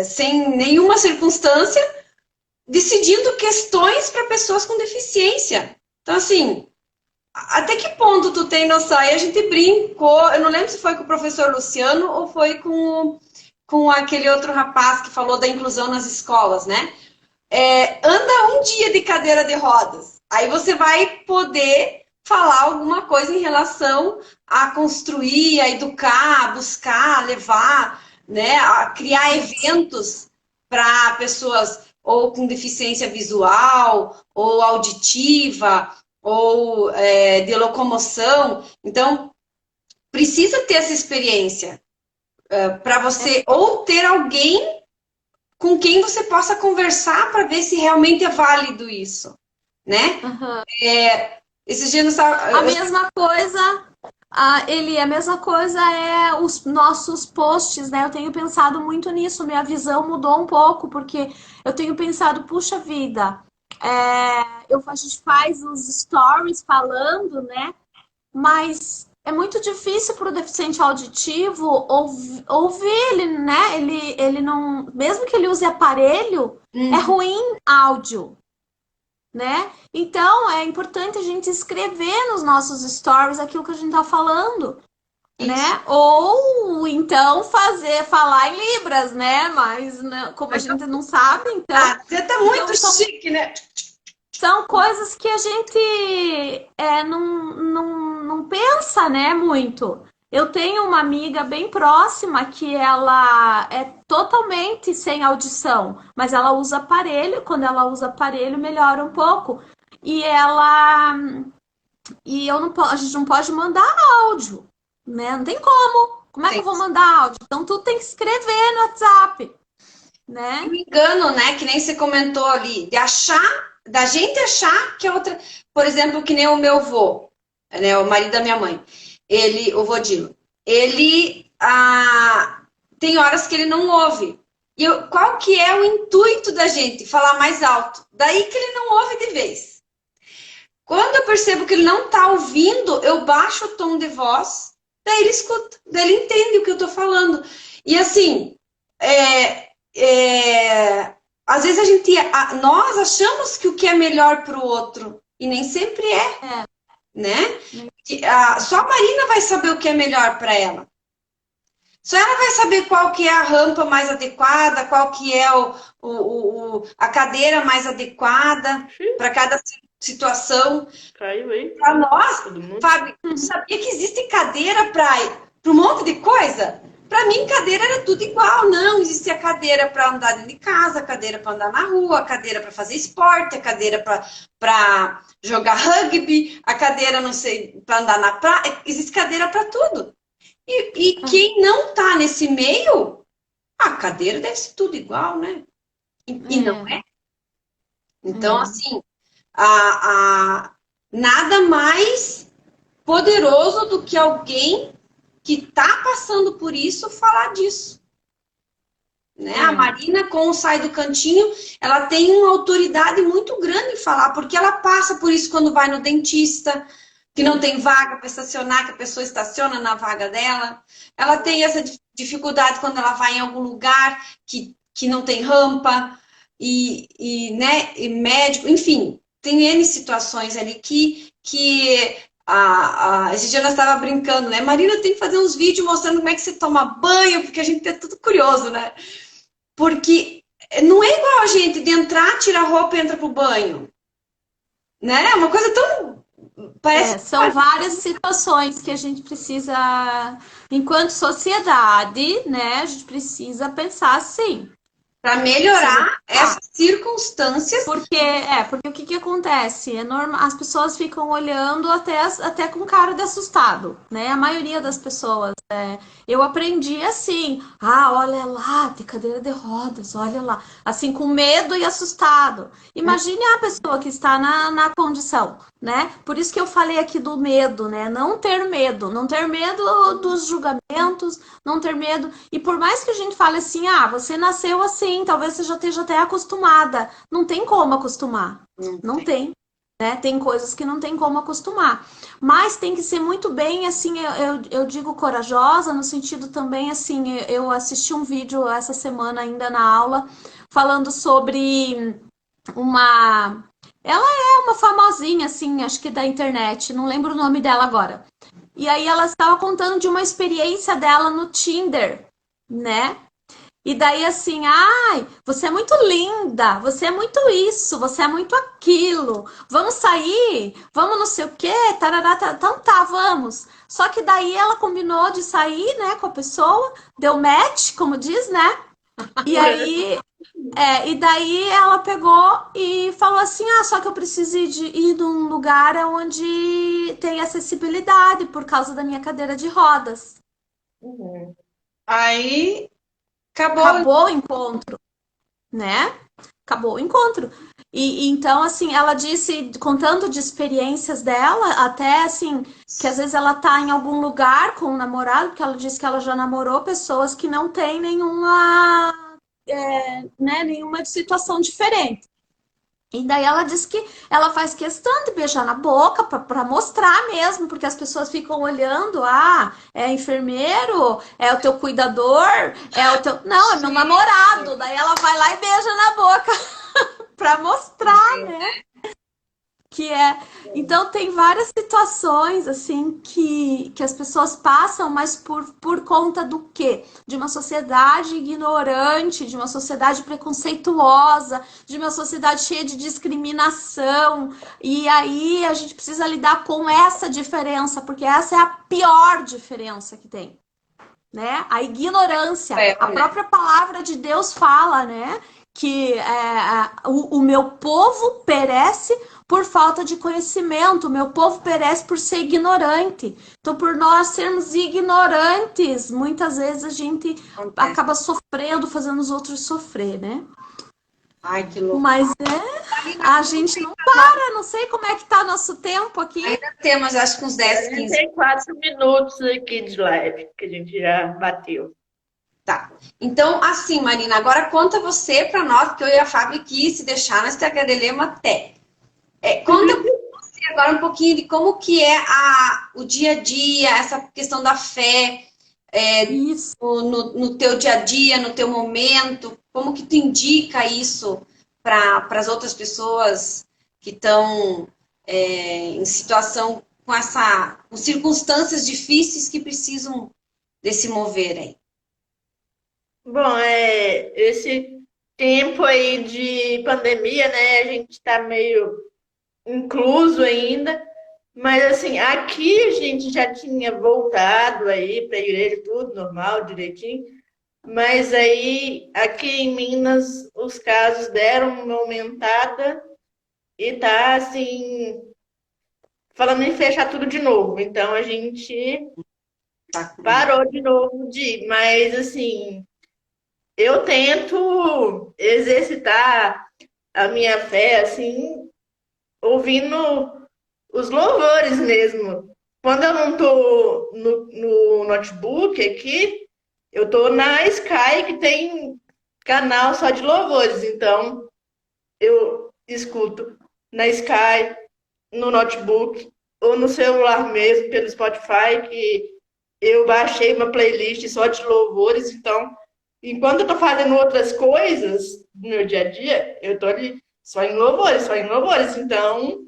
sem nenhuma circunstância decidindo questões para pessoas com deficiência. Então, assim, até que ponto tu tem noção? Aí a gente brincou, eu não lembro se foi com o professor Luciano ou foi com aquele outro rapaz que falou da inclusão nas escolas, né? Anda um dia de cadeira de rodas. Aí você vai poder falar alguma coisa em relação a construir, a educar, a buscar, a levar, né? A criar eventos para pessoas ou com deficiência visual, ou auditiva, ou de locomoção. Então, precisa ter essa experiência para você, ou ter alguém com quem você possa conversar para ver se realmente é válido isso, né? Esses dias não sabe... A mesma coisa, a mesma coisa é os nossos posts, né? Eu tenho pensado muito nisso, minha visão mudou um pouco, porque eu tenho pensado, puxa vida, a gente faz os stories falando, né? Mas é muito difícil para o deficiente auditivo ouvir ele, né? Ele não, mesmo que ele use aparelho, é ruim áudio, né? Então é importante a gente escrever nos nossos stories aquilo que a gente tá falando, né? Ou então falar em libras, né? Mas né, como a gente não sabe, então você tá muito chique, né? São coisas que a gente não pensa, né, muito. Eu tenho uma amiga bem próxima que ela é totalmente sem audição, mas ela usa aparelho. Quando ela usa aparelho, melhora um pouco. E a gente não pode mandar áudio, né? Não tem como. Como é que eu vou mandar áudio? Então tu tem que escrever no WhatsApp, né? Não me engano, né? Que nem você comentou ali, da gente achar que a outra, por exemplo, que nem o meu avô, né, o marido da minha mãe, o Vodilo, ele tem horas que ele não ouve. E qual que é o intuito da gente? Falar mais alto. Daí que ele não ouve de vez. Quando eu percebo que ele não está ouvindo, eu baixo o tom de voz Daí ele escuta, daí ele entende o que eu tô falando. E assim, às vezes nós achamos que o que é melhor para o outro, e nem sempre é, né? Só a Marina vai saber o que é melhor para ela. Só ela vai saber qual que é a rampa mais adequada, qual que é a cadeira mais adequada para cada situação. Caiu aí. Para nós, Fábio, sabia que existe cadeira para um monte de coisa? Para mim, cadeira era tudo igual. Não, existia cadeira para andar dentro de casa, cadeira para andar na rua, cadeira para fazer esporte, a cadeira para jogar rugby, a cadeira, não sei, para andar na praia. Existe cadeira para tudo. E quem não está nesse meio, a cadeira deve ser tudo igual, né? E não é. Então, assim, nada mais poderoso do que alguém que está passando por isso falar disso. Né? A Marina, com o Sai do Cantinho, ela tem uma autoridade muito grande em falar, porque ela passa por isso quando vai no dentista, que não tem vaga para estacionar, que a pessoa estaciona na vaga dela. Ela tem essa dificuldade quando ela vai em algum lugar que não tem rampa, né, e médico, enfim, tem N situações ali que esse dia nós estava brincando, né? Marina tem que fazer uns vídeos mostrando como é que você toma banho, porque a gente é tudo curioso, né? Porque não é igual a gente de entrar, tira a roupa e entra pro banho. Né? É uma coisa tão... São várias situações que a gente precisa, enquanto sociedade, né? A gente precisa pensar assim. Para melhorar essas circunstâncias. Porque o que acontece? É normal, as pessoas ficam olhando até com cara de assustado, né? A maioria das pessoas. Eu aprendi assim, olha lá, tem cadeira de rodas, olha lá. Assim, com medo e assustado. Imagine a pessoa que está na condição, né? Por isso que eu falei aqui do medo, né? Não ter medo dos julgamentos, não ter medo. E por mais que a gente fale assim, você nasceu assim, talvez você já esteja até acostumada. Não tem como acostumar. Não tem. Né? Tem coisas que não tem como acostumar. Mas tem que ser muito bem, assim, eu digo corajosa, no sentido também, assim, eu assisti um vídeo essa semana ainda na aula, falando sobre ela é uma famosinha, assim, acho que da internet, não lembro o nome dela agora. E aí ela estava contando de uma experiência dela no Tinder, né? E daí assim, você é muito linda, você é muito isso, você é muito aquilo, vamos sair, vamos não sei o quê, tarará, então tá, vamos. Só que daí ela combinou de sair, né, com a pessoa, deu match, como diz, né? E aí, e daí ela pegou e falou assim, só que eu preciso ir num lugar onde tem acessibilidade por causa da minha cadeira de rodas. Aí... Acabou o encontro, né? Acabou o encontro. E então, assim, ela disse, contando de experiências dela, até assim, que às vezes ela tá em algum lugar com um namorado, porque ela disse que ela já namorou pessoas que não têm nenhuma situação diferente. E daí ela disse que ela faz questão de beijar na boca para mostrar mesmo, porque as pessoas ficam olhando, é enfermeiro, é o teu cuidador, é o teu... Não, é meu namorado. Daí ela vai lá e beija na boca para mostrar, né? Então tem várias situações assim que as pessoas passam, mas por conta do quê? De uma sociedade ignorante, de uma sociedade preconceituosa, de uma sociedade cheia de discriminação. E aí a gente precisa lidar com essa diferença, porque essa é a pior diferença que tem, né? A ignorância. A própria palavra de Deus fala, né? Que o meu povo perece por falta de conhecimento, o meu povo perece por ser ignorante. Então, por nós sermos ignorantes, muitas vezes a gente acaba sofrendo, fazendo os outros sofrer, né? Ai, que louco. Mas a gente não para, não sei como é que tá nosso tempo aqui. Ainda temos, acho que uns 10, 15. Tem 4 minutos aqui de live, que a gente já bateu. Tá. Então, assim, Marina, agora conta você para nós, porque eu e a Fábio aqui, se deixar, nós te agradeceremos até. Conta você saber agora um pouquinho de como que é o dia a dia, essa questão da fé, Isso. no teu dia a dia, no teu momento, como que tu indica isso para as outras pessoas que estão em situação com circunstâncias difíceis que precisam desse mover aí. Bom, esse tempo aí de pandemia, né? A gente tá meio incluso ainda, mas assim, aqui a gente já tinha voltado aí para a igreja, tudo normal, direitinho, mas aí aqui em Minas os casos deram uma aumentada e tá assim, falando em fechar tudo de novo. Então a gente Tá? parou de novo de ir, mas assim, eu tento exercitar a minha fé assim, ouvindo os louvores mesmo. Quando eu não tô no notebook aqui, eu tô na Sky, que tem canal só de louvores. Então, eu escuto na Sky, no notebook, ou no celular mesmo, pelo Spotify, que eu baixei uma playlist só de louvores. Então, enquanto eu tô fazendo outras coisas no meu dia a dia, eu tô ali só em louvores, só em louvores. Então,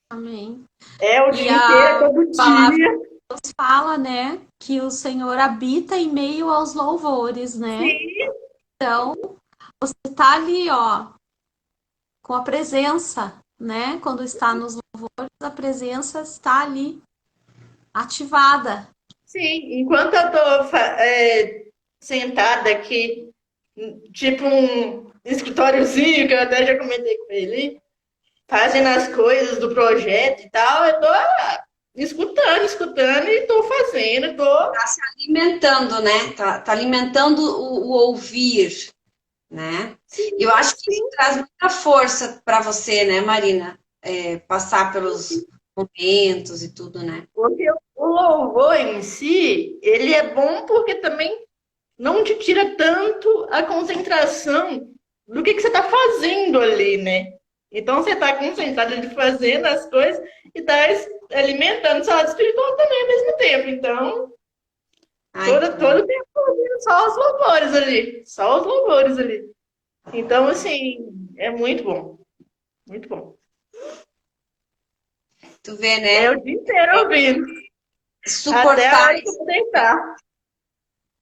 Amém. é o E dia inteiro, é a todo palavra dia. de Deus fala, né, que o Senhor habita em meio aos louvores, né? Sim, Então, você tá ali, ó, com a presença, né? Quando está nos louvores, a presença está ali ativada. sim. Enquanto eu tô sentada aqui, tipo um escritóriozinho, que eu até já comentei com ele, fazendo as coisas do projeto e tal, eu tô escutando e tô fazendo, tô. Tá se alimentando, né? Tá alimentando o ouvir, né? Eu acho que isso traz muita força para você, né, Marina? Passar pelos momentos e tudo, né? Porque o louvor em si, ele é bom porque também não te tira tanto a concentração do que você está fazendo ali, né? Então você está concentrado de fazendo as coisas e está alimentando seu lado espiritual também ao mesmo tempo. Então, Ai, que bom. todo tempo ouvindo só os louvores ali. Só os louvores ali. Então, assim, é muito bom. Muito bom. Tu vê, É né? o dia inteiro ouvindo. Até a Suportar. hora que eu vou deitar.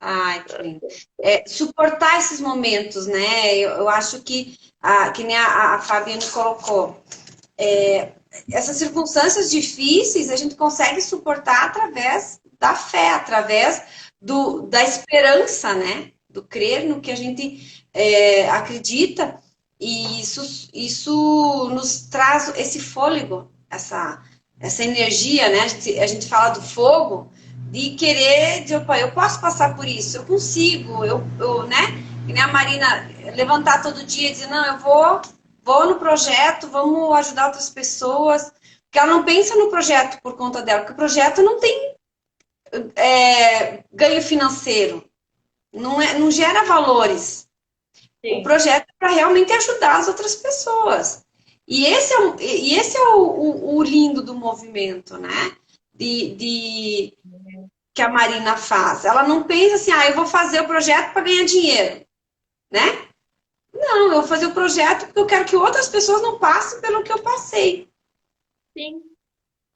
Ai, que lindo. Suportar esses momentos, né? Eu acho que nem a Fabiane colocou, essas circunstâncias difíceis a gente consegue suportar através da fé, através da esperança, né? Do crer no que a gente acredita, e isso nos traz esse fôlego, essa energia, né? A gente fala do fogo, de querer, de, opa, eu posso passar por isso, eu consigo, né? E nem a Marina levantar todo dia e dizer, não, eu vou no projeto, vamos ajudar outras pessoas, porque ela não pensa no projeto por conta dela, porque o projeto não tem ganho financeiro, não gera valores. Sim. O projeto é para realmente ajudar as outras pessoas. E esse é o lindo do movimento, né? Que a Marina faz. Ela não pensa assim, eu vou fazer o projeto para ganhar dinheiro, né? Não, eu vou fazer o projeto porque eu quero que outras pessoas não passem pelo que eu passei. Sim.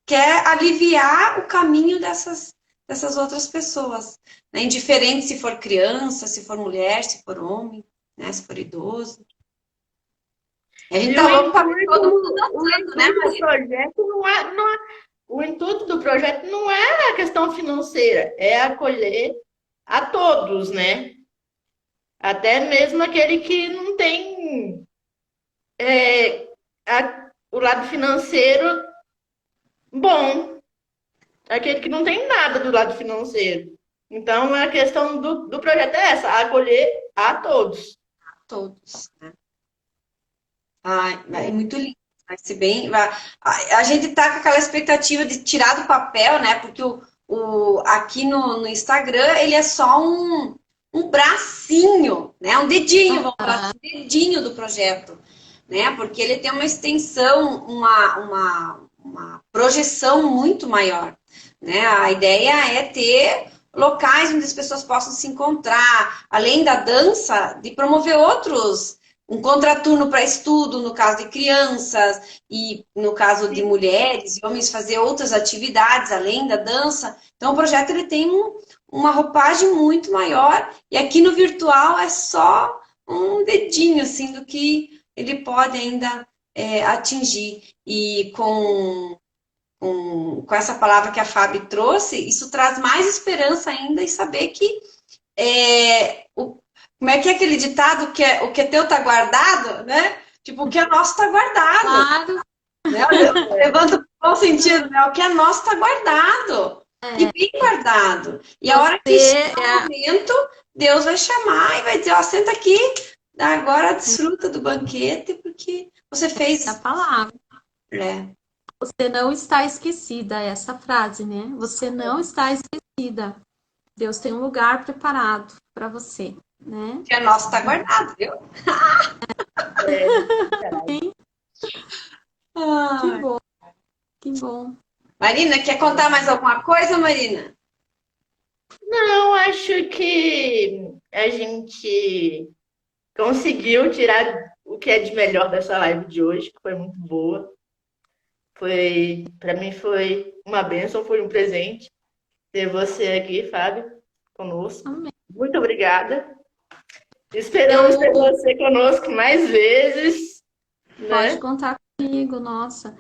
Quer aliviar o caminho dessas outras pessoas. Né? Indiferente se for criança, se for mulher, se for homem, né? Se for idoso. A gente tá louco para ver todo mundo dançando, né, Maria? O intuito do projeto não é a questão financeira, é acolher a todos, né? Até mesmo aquele que não tem o lado financeiro bom, aquele que não tem nada do lado financeiro. Então, a questão do projeto é essa, acolher a todos. Todos, né? É muito lindo. Vai ser bem. A gente tá com aquela expectativa de tirar do papel, né? Porque aqui no Instagram ele é só um bracinho, né? Um dedinho, vamos falar, um dedinho do projeto, né? Porque ele tem uma extensão, uma projeção muito maior, né? A ideia é ter locais onde as pessoas possam se encontrar, além da dança, de promover outros, um contraturno para estudo, no caso de crianças, e no caso de mulheres e homens, fazer outras atividades além da dança. Então, o projeto ele tem uma roupagem muito maior, e aqui no virtual é só um dedinho, assim, do que ele pode ainda atingir. E com essa palavra que a Fábio trouxe, isso traz mais esperança ainda e saber que como é que é aquele ditado que o que é teu tá guardado, né? Tipo, o que é nosso tá guardado. Claro. Né? Levando o bom sentido, né? O que é nosso tá guardado. E bem guardado. E a hora que chegar o momento, Deus vai chamar e vai dizer, ó, senta aqui, agora desfruta do banquete, porque você fez a palavra. É. Você não está esquecida, essa frase, né? Você não está esquecida. Deus tem um lugar preparado para você, né? Que é nosso tá guardado, viu? Que bom, que bom. Marina, quer contar mais alguma coisa, Marina? Não, acho que a gente conseguiu tirar o que é de melhor dessa live de hoje, que foi muito boa. Para mim foi uma bênção, foi um presente ter você aqui, Fábio, conosco. Amém. Muito obrigada. Esperamos ter você conosco mais vezes. Pode Né? contar comigo, nossa.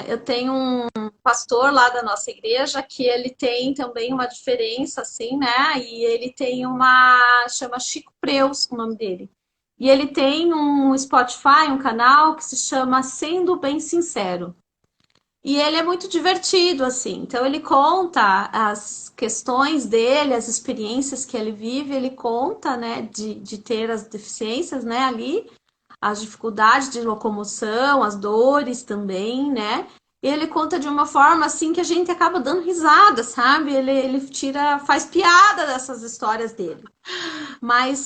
Eu tenho um pastor lá da nossa igreja que ele tem também uma diferença, assim, né? E ele tem chama Chico Preus, o nome dele. E ele tem um Spotify, um canal que se chama Sendo Bem Sincero. E ele é muito divertido, assim. Então, ele conta as questões dele, as experiências que ele vive, ele conta, né, de ter as deficiências, né, ali, as dificuldades de locomoção, as dores também, né? E ele conta de uma forma, assim, que a gente acaba dando risada, sabe? Ele faz piada dessas histórias dele. Mas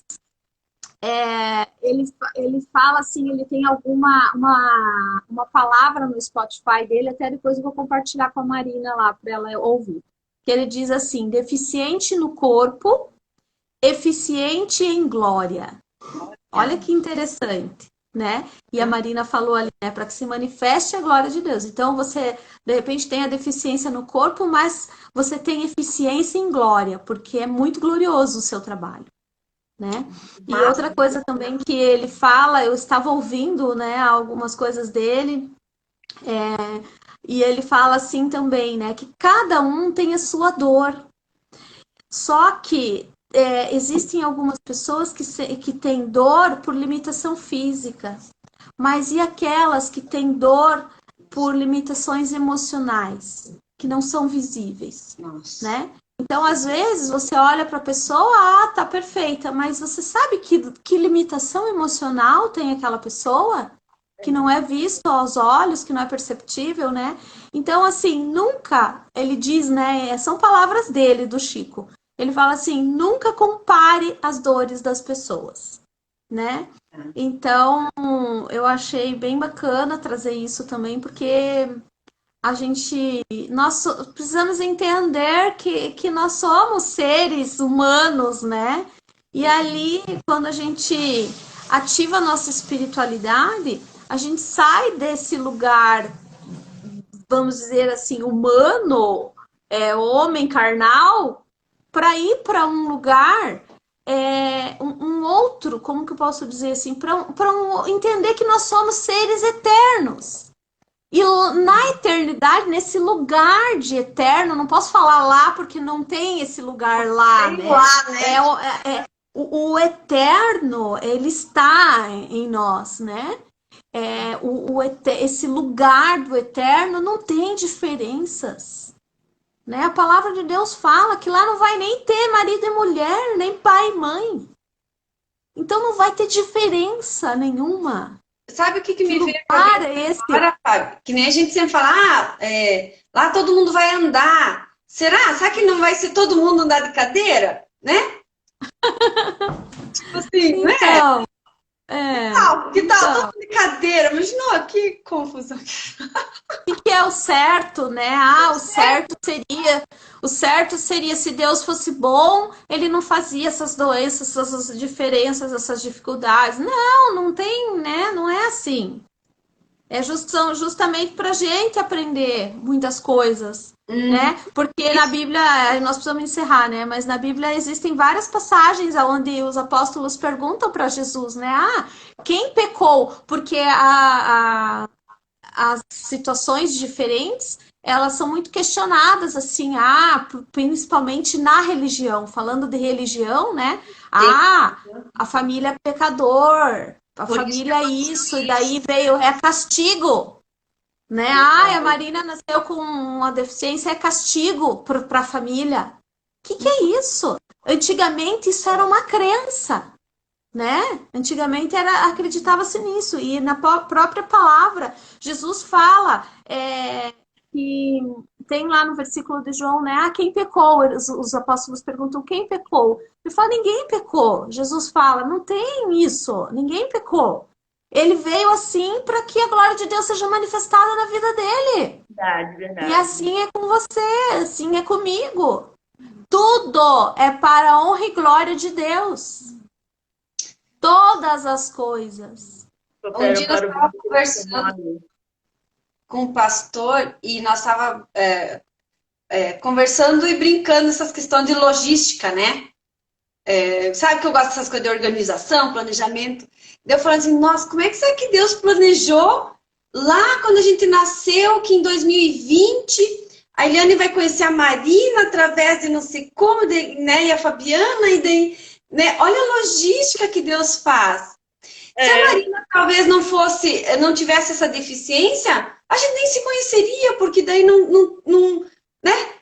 ele fala assim, ele tem uma palavra no Spotify dele, até depois eu vou compartilhar com a Marina lá para ela ouvir. Que ele diz assim: deficiente no corpo, eficiente em glória. Olha que interessante, né? E a Marina falou ali, né, para que se manifeste a glória de Deus. Então você, de repente, tem a deficiência no corpo, mas você tem eficiência em glória, porque é muito glorioso o seu trabalho. Né? E outra coisa também que ele fala, eu estava ouvindo, né, algumas coisas dele, e ele fala assim também, né, que cada um tem a sua dor. Só que existem algumas pessoas que têm dor por limitação física, mas e aquelas que têm dor por limitações emocionais, que não são visíveis, né? Então, às vezes, você olha para a pessoa, tá perfeita, mas você sabe que limitação emocional tem aquela pessoa? Que não é visto aos olhos, que não é perceptível, né? Então, assim, nunca, ele diz, né? São palavras dele, do Chico. Ele fala assim, nunca compare as dores das pessoas, né? Então, eu achei bem bacana trazer isso também, porque nós precisamos entender que nós somos seres humanos, né? E ali, quando a gente ativa a nossa espiritualidade, a gente sai desse lugar, vamos dizer assim, humano, homem carnal, para ir para um lugar, um outro, como que eu posso dizer assim, para entender que nós somos seres eternos. E na eternidade, nesse lugar de eterno, não posso falar lá porque não tem esse lugar lá, né? Lá, né? O eterno, ele está em nós, né? Esse lugar do eterno não tem diferenças. Né? A palavra de Deus fala que lá não vai nem ter marido e mulher, nem pai e mãe. Então não vai ter diferença nenhuma. Sabe o que me veio para esse? Agora, Fábio? Que nem a gente sempre fala, lá todo mundo vai andar. Será que não vai ser todo mundo andar de cadeira? Né? Tipo assim, então, Que tal? Então, Toda brincadeira, imagina, que confusão. o que é o certo, né? O certo seria se Deus fosse bom, ele não fazia essas doenças, essas diferenças, essas dificuldades. Não, não tem, né? Não é assim. São justamente para a gente aprender muitas coisas, né? Porque na Isso, Bíblia, nós precisamos encerrar, né? Mas na Bíblia existem várias passagens onde os apóstolos perguntam para Jesus, né? Ah, quem pecou? Porque as situações diferentes, elas são muito questionadas, assim, principalmente na religião. Falando de religião, né? sim. A família é pecador, a Por isso que família é aconteceu isso, e isso. daí veio, é castigo, né? A Marina nasceu com uma deficiência, é castigo para a família. O que é isso? Antigamente isso era uma crença, né? Antigamente acreditava-se nisso e na própria palavra Jesus fala que tem lá no versículo de João, né? Ah, quem pecou? Os apóstolos perguntam quem pecou. Ele fala ninguém pecou. Jesus fala não tem isso, ninguém pecou. Ele veio assim para que a glória de Deus seja manifestada na vida dele. Verdade, E verdade. assim é com você, assim é comigo. Tudo é para a honra e glória de Deus. Todas as coisas. Um Cooperam dia nós para o bem estávamos daqueles que amam a conversando Deus. com um pastor e nós estávamos conversando e brincando essas questões de logística, né? Sabe que eu gosto dessas coisas de organização, planejamento. Daí eu falando assim, nossa, como é que será que Deus planejou lá quando a gente nasceu, que em 2020 a Eliane vai conhecer a Marina através de não sei como, né, e a Fabiana, e daí, né, olha a logística que Deus faz. Se a É, Marina talvez não tivesse essa deficiência, a gente nem se conheceria, porque daí né?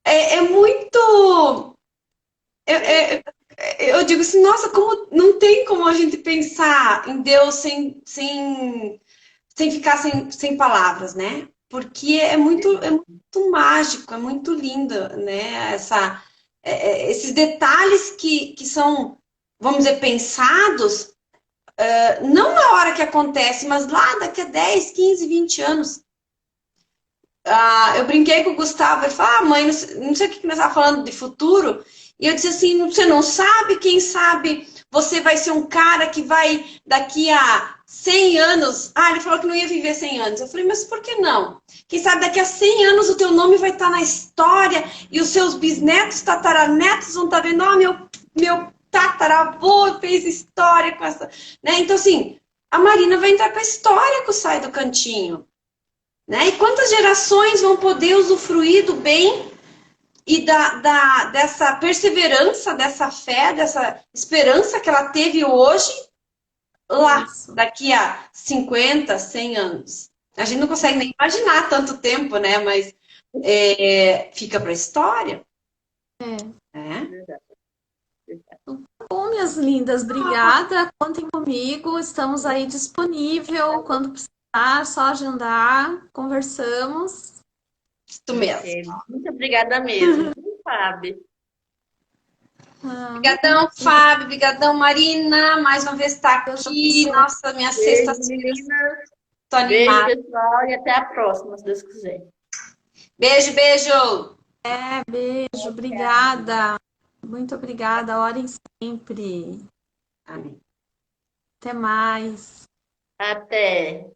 É muito. Eu digo assim, nossa, como não tem como a gente pensar em Deus sem ficar sem palavras, né? Porque é muito mágico, é muito lindo, né? Esses detalhes que são, vamos dizer, pensados, não na hora que acontece, mas lá daqui a 10, 15, 20 anos. Eu brinquei com o Gustavo, ele falou, mãe, não sei o que nós estávamos falando de futuro, e eu disse assim, você não sabe, quem sabe você vai ser um cara que vai daqui a 100 anos, ele falou que não ia viver 100 anos, eu falei, mas por que não? Quem sabe daqui a 100 anos o teu nome vai estar na história, e os seus bisnetos, tataranetos vão estar vendo, meu tataravô fez história com essa, né? Então assim, a Marina vai entrar com a história com o Sai do Cantinho, né? E quantas gerações vão poder usufruir do bem e dessa perseverança, dessa fé, dessa esperança que ela teve hoje, lá, Isso. daqui a 50, 100 anos. A gente não consegue nem imaginar tanto tempo, né? Mas fica para a história, né? verdade, verdade. Bom, minhas lindas, obrigada. Contem comigo. Estamos aí disponível quando precisar, só agendar, conversamos. Isso mesmo. Ok, muito obrigada mesmo, viu, Fábio? Ah, Obrigadão, Fábio. Obrigadão, Marina. Mais uma vez está Deus aqui. abençoe. Nossa, minha Beijo, sexta-feira. meninas. Estou Beijo, animada. pessoal, e até a próxima, se Deus quiser. Beijo, beijo. Beijo, obrigada. Muito obrigada. Orem sempre. Amém. Até mais. Até.